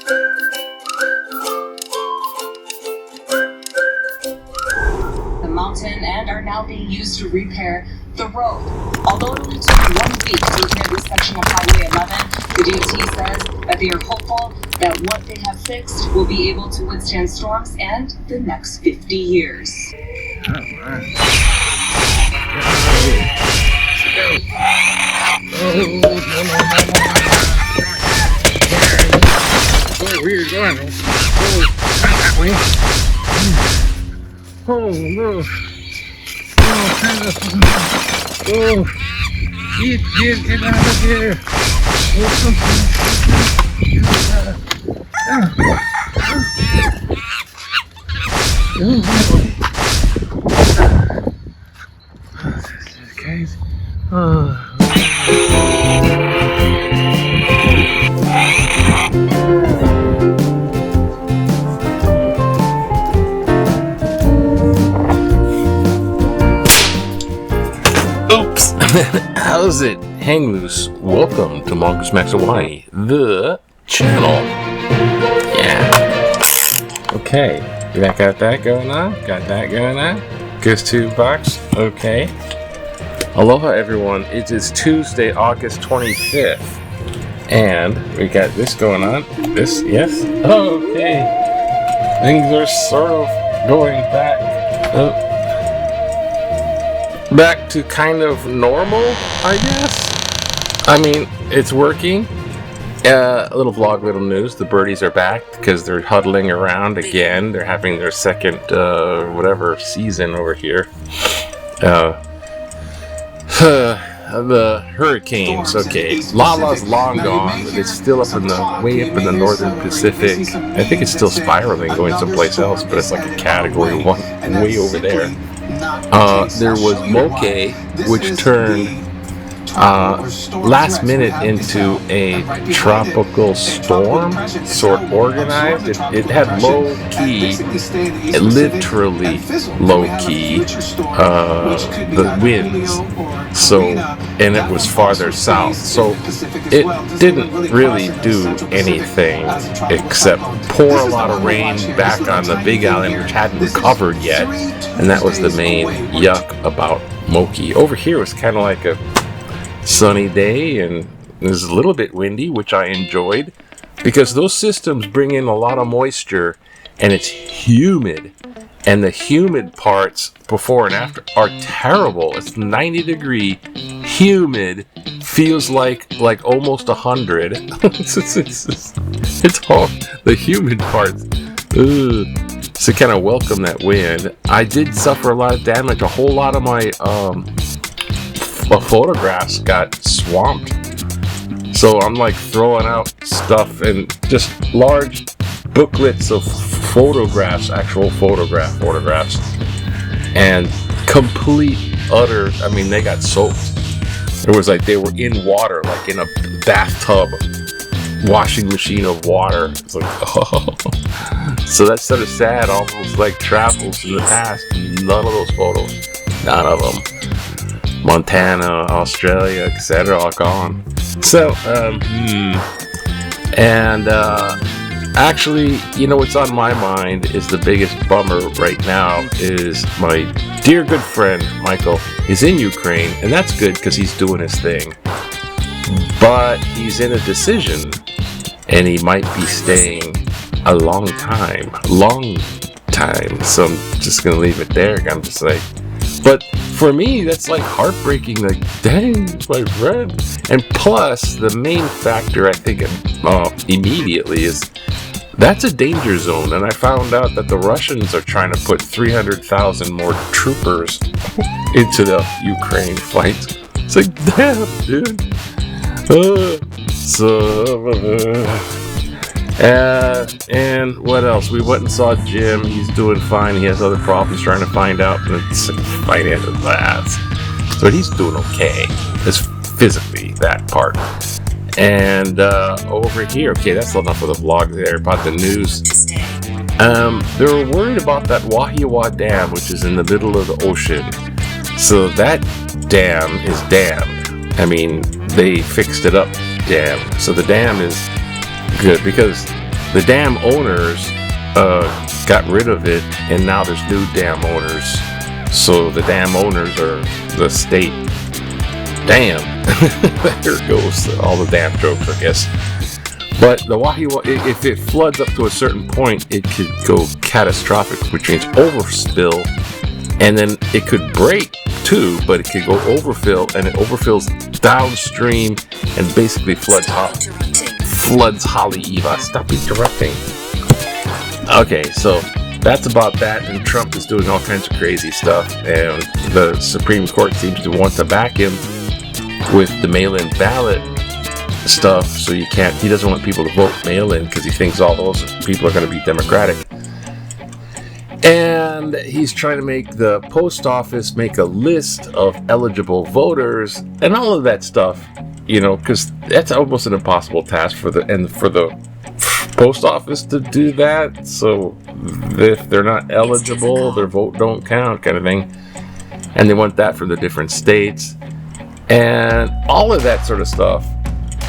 The mountain and are now being used to repair the road. Although it only took 1 week to repair this section of Highway 11, the DOT says that they are hopeful that what they have fixed will be able to withstand storms and the next 50 years. All right. Oh, where are you going? That way. Oh, no. Oh, get out of here. Guys. Oops! How's it? Hang loose. Welcome to Mongoose Max Hawaii, the channel. Yeah. Okay. Got that going on? Got that going on? Goes to box. Okay. Aloha, everyone. It is Tuesday, August 25th. And we got this going on. This, yes? Okay. Things are sort of going back. Back to kind of normal, I guess. I mean, it's working. A little vlog, little news. The birdies are back because they're huddling around again. They're having their second, whatever, season over here. The hurricanes, okay. Lala's long gone, but it's still up in the, way up in the northern Pacific. I think it's still spiraling, going someplace else, but it's like a category 1 way over there. There was Moke, which turned last minute into a tropical storm, sort of organized. It had low key, literally low key, the winds. So, and it was farther south. So it didn't really do anything except pour a lot of rain back on the Big Island, which hadn't recovered yet. And that was the main yuck about Moki. Over here was kind of like a sunny day, and it was a little bit windy, which I enjoyed because those systems bring in a lot of moisture, and it's humid, and the humid parts before and after are terrible. It's 90 degree humid, feels like almost 100. It's all the humid parts. Ugh. So kind of welcome that wind. I did suffer a lot of damage. A whole lot of my photographs got swamped, so I'm like throwing out stuff and just large booklets of photographs, actual photographs, and complete utter, I mean, they got soaked. It was like they were in water, like in a bathtub, washing machine of water. It's like, oh. So that's sort of sad, almost like travels in the past. None of those photos, none of them. Montana, Australia, etc., all gone. So, actually, you know what's on my mind is the biggest bummer right now is my dear good friend Michael is in Ukraine, and that's good because he's doing his thing. But he's in a decision, and he might be staying a long time. So I'm just gonna leave it there. I'm just like, but for me, that's like heartbreaking. Like, dang, it's my friend. And plus, the main factor I think immediately is that's a danger zone. And I found out that the Russians are trying to put 300,000 more troopers into the Ukraine fight. It's like, damn, dude. And what else? We went and saw Jim. He's doing fine. He has other problems trying to find out. It's finances that. So he's doing okay. It's physically that part. And over here, okay, that's enough of the vlog there about the news. They were worried about that Wahiawa Dam, which is in the middle of the ocean. So that dam is damned. I mean, they fixed it up, dam. So the dam is good because the dam owners got rid of it, and now there's new dam owners. So the dam owners are the state. Damn. There goes all the damn jokes, I guess. But the Wahiawa, if it floods up to a certain point, it could go catastrophic, which means overspill, and then it could break too, but it could go overfill, and it overfills downstream and basically floods Hawaii. Stop interrupting. Okay, so that's about that, and Trump is doing all kinds of crazy stuff, and the Supreme Court seems to want to back him with the mail-in ballot stuff, so he doesn't want people to vote mail-in because he thinks all those people are going to be Democratic. And he's trying to make the post office make a list of eligible voters and all of that stuff, because that's almost an impossible task for the post office to do that. So if they're not eligible, their vote don't count, kind of thing. And they want that for the different states. And all of that sort of stuff,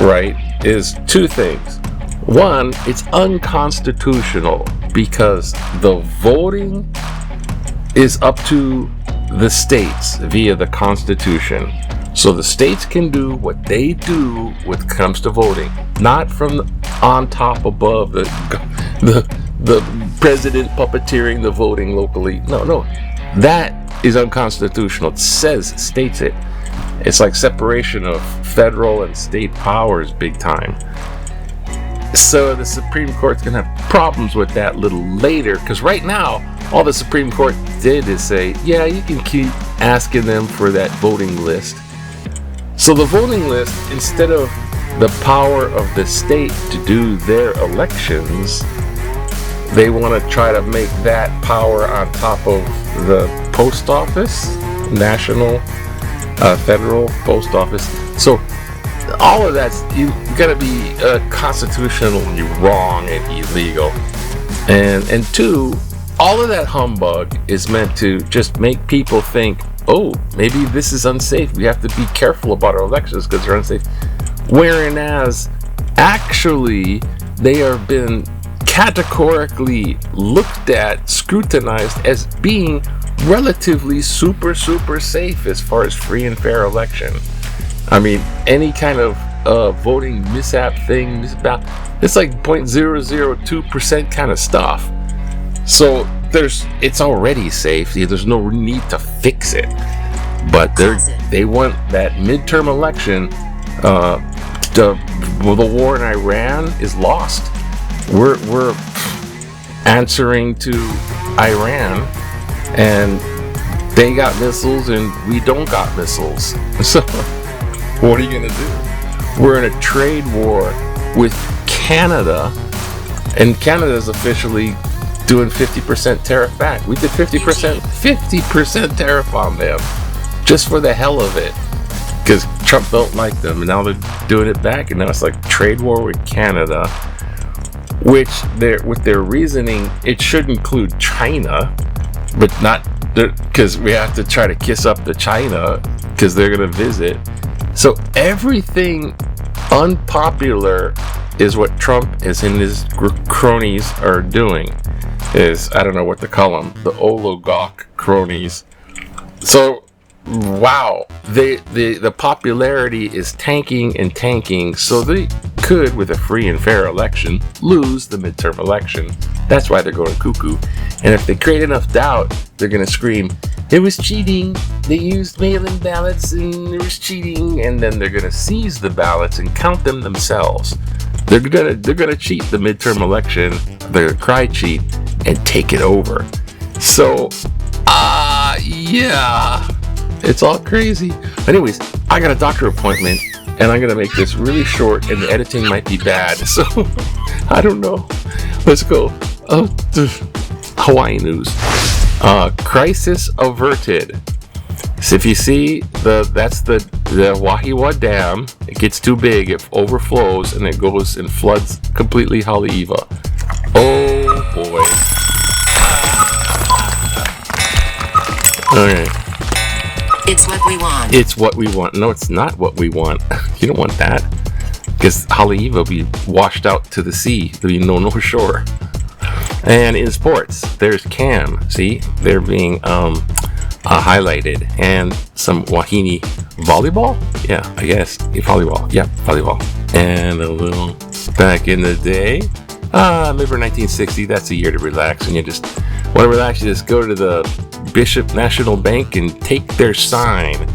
right, is two things. One, it's unconstitutional because the voting is up to the states via the Constitution. So the states can do what they do when it comes to voting, not from on top above the president puppeteering the voting locally. No, that is unconstitutional. It states it. It's like separation of federal and state powers big time. So the Supreme Court's going to have problems with that a little later, because right now, all the Supreme Court did is say, yeah, you can keep asking them for that voting list. So the voting list, instead of the power of the state to do their elections, they want to try to make that power on top of the post office, national, federal post office. So all of that's, you gotta be constitutionally wrong and illegal. And two, all of that humbug is meant to just make people think, oh, maybe this is unsafe. We have to be careful about our elections because they're unsafe. Whereas actually they have been categorically looked at, scrutinized as being relatively super safe as far as free and fair election. I mean, any kind of voting mishap thing, it's like 0.002% kind of stuff. So it's already safe. There's no need to fix it. But they want that midterm election. The war in Iran is lost. We're answering to Iran, and they got missiles and we don't got missiles. So what are you gonna do? We're in a trade war with Canada, and Canada's officially doing 50% tariff back. We did 50% tariff on them just for the hell of it, because Trump don't like them, and now they're doing it back, and now it's like trade war with Canada, which with their reasoning, it should include China, but not, because we have to try to kiss up to China because they're gonna visit. So everything unpopular is what Trump and his cronies are doing. I don't know what to call them, the oligarch cronies. So wow, the popularity is tanking and tanking, so they could, with a free and fair election, lose the midterm election. That's why they're going cuckoo. And if they create enough doubt, they're going to scream, it was cheating, they used mail-in ballots and it was cheating, and then they're going to seize the ballots and count them themselves. They're gonna cheat the midterm election, they're gonna cry cheat and take it over. So yeah, it's all crazy. Anyways, I got a doctor appointment and I'm gonna make this really short, and the editing might be bad, so I don't know. Let's go. Hawaii news. Crisis averted. So if you see that's the Wahiawa Dam, it gets too big, it overflows, and it goes and floods completely Hawaii. Oh boy. Alright. It's what we want. It's what we want. No, it's not what we want. You don't want that. because Haleiwa will be washed out to the sea. There'll be no shore. And in sports, there's CAM. See, they're being highlighted, and some Wahine volleyball. Yeah, I guess volleyball. Yeah, volleyball. And a little back in the day. Remember 1960? That's a year to relax. And you just want to relax, you just go to the Bishop National Bank and take their sign.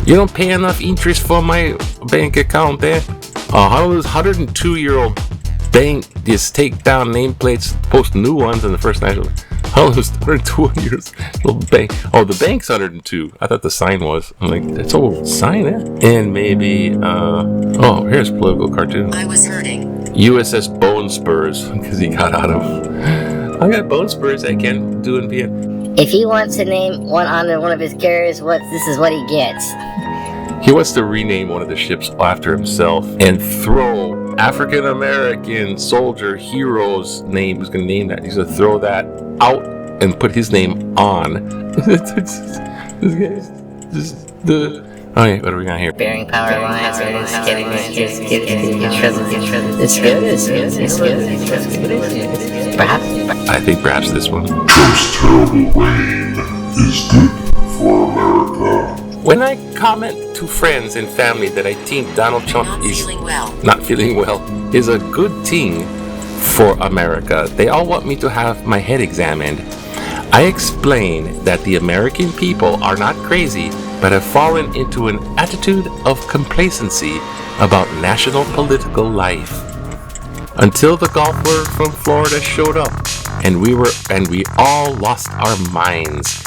You don't pay enough interest for my bank account there. How does 102-year-old bank just take down nameplates, post new ones in the First National? How does 102 years old bank? Oh, the bank's 102. I thought the sign was. I'm like, that's old sign, eh? And maybe, here's a political cartoon. I was hurting. USS Bone Spurs, because he got out of. I got bone spurs I can do in PN. If he wants to name one on one of his carriers, this is what he gets. He wants to rename one of the ships after himself and throw African American soldier hero's name. He's going to name that. He's going to throw that out and put his name on. This guy's just the. Oh yeah, what are we got here? Bearing power lines. It's good. Perhaps. I think perhaps this one. Trump's terrible reign is good for America. When I comment to friends and family that I think Donald Trump is not feeling well is a good thing for America, they all want me to have my head examined. I explain that the American people are not crazy, but have fallen into an attitude of complacency about national political life. Until the golfer from Florida showed up, and we all lost our minds.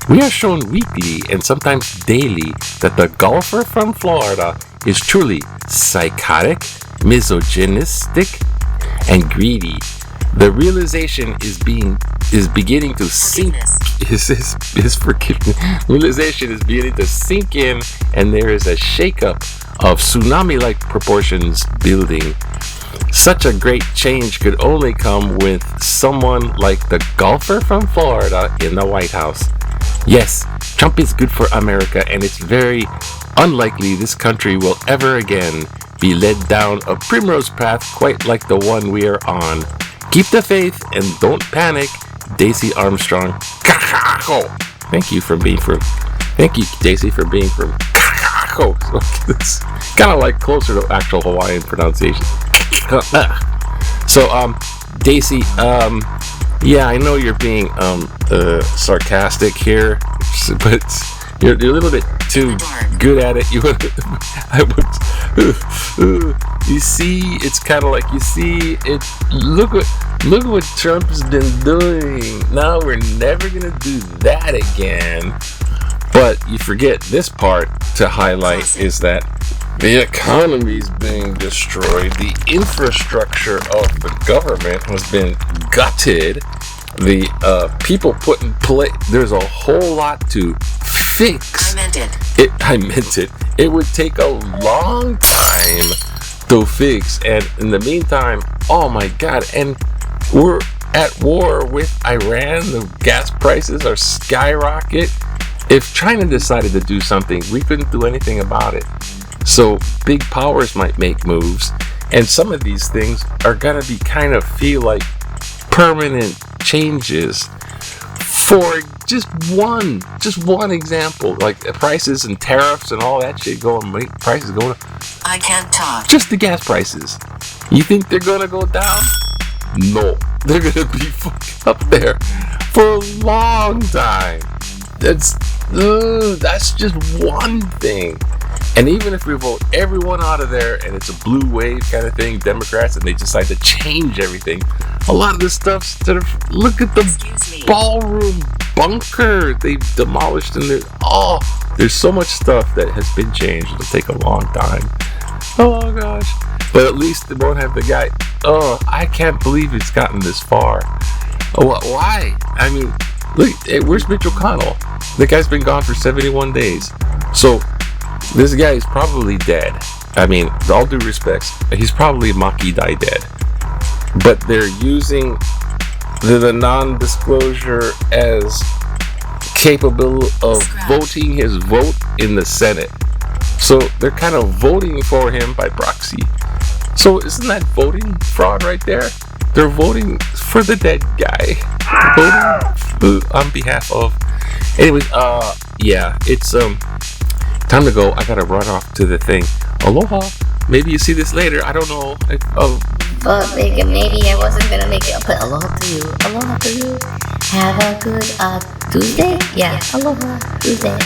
We are shown weekly and sometimes daily that the golfer from Florida is truly psychotic, misogynistic, and greedy. The realization is beginning to sink. His forgiveness. Realization is beginning to sink in, and there is a shakeup of tsunami-like proportions building. Such a great change could only come with someone like the golfer from Florida in the White House. Yes, Trump is good for America, and it's very unlikely this country will ever again be led down a primrose path quite like the one we are on. Keep the faith and don't panic, Daisy Armstrong. Thank you, Daisy, for being from Kakako. It's kind of like closer to actual Hawaiian pronunciation. So, Daisy, yeah, I know you're being sarcastic here, but you're a little bit too good at it. You see, it's kind of like it. Look what Trump's been doing. Now we're never gonna do that again. But you forget this part to highlight is that the economy's being destroyed. The infrastructure of the government has been gutted. The people put in place. There's a whole lot to fix. I meant it. It would take a long time to fix. And in the meantime, oh my God. And we're at war with Iran. The gas prices are skyrocket. If China decided to do something, we couldn't do anything about it. So big powers might make moves, and some of these things are gonna be kind of feel like permanent changes. For just one example, like prices and tariffs and all that shit prices going up. I can't talk. Just the gas prices. You think they're gonna go down? No, they're gonna be fucking up there for a long time. That's just one thing. And even if we vote everyone out of there and it's a blue wave kind of thing, Democrats, and they decide to change everything, a lot of this stuff, look at the ballroom bunker they've demolished, and there's so much stuff that has been changed. It'll take a long time. Oh gosh. But at least they won't have the guy. Oh, I can't believe it's gotten this far. Oh, why? I mean, look, where's Mitch McConnell? The guy's been gone for 71 days. So this guy is probably dead. I mean, with all due respects, he's probably Maki Dai dead. But they're using the non-disclosure as capable of voting his vote in the Senate. So they're kind of voting for him by proxy. So isn't that voting fraud right there? They're voting for the dead guy. Voting on behalf of. Anyways, yeah, it's time to go. I gotta run off to the thing. Aloha. Maybe you see this later. I don't know. But maybe I wasn't gonna make it. I'll put aloha to you. Aloha to you. Have a good Tuesday. Yeah, aloha Tuesday.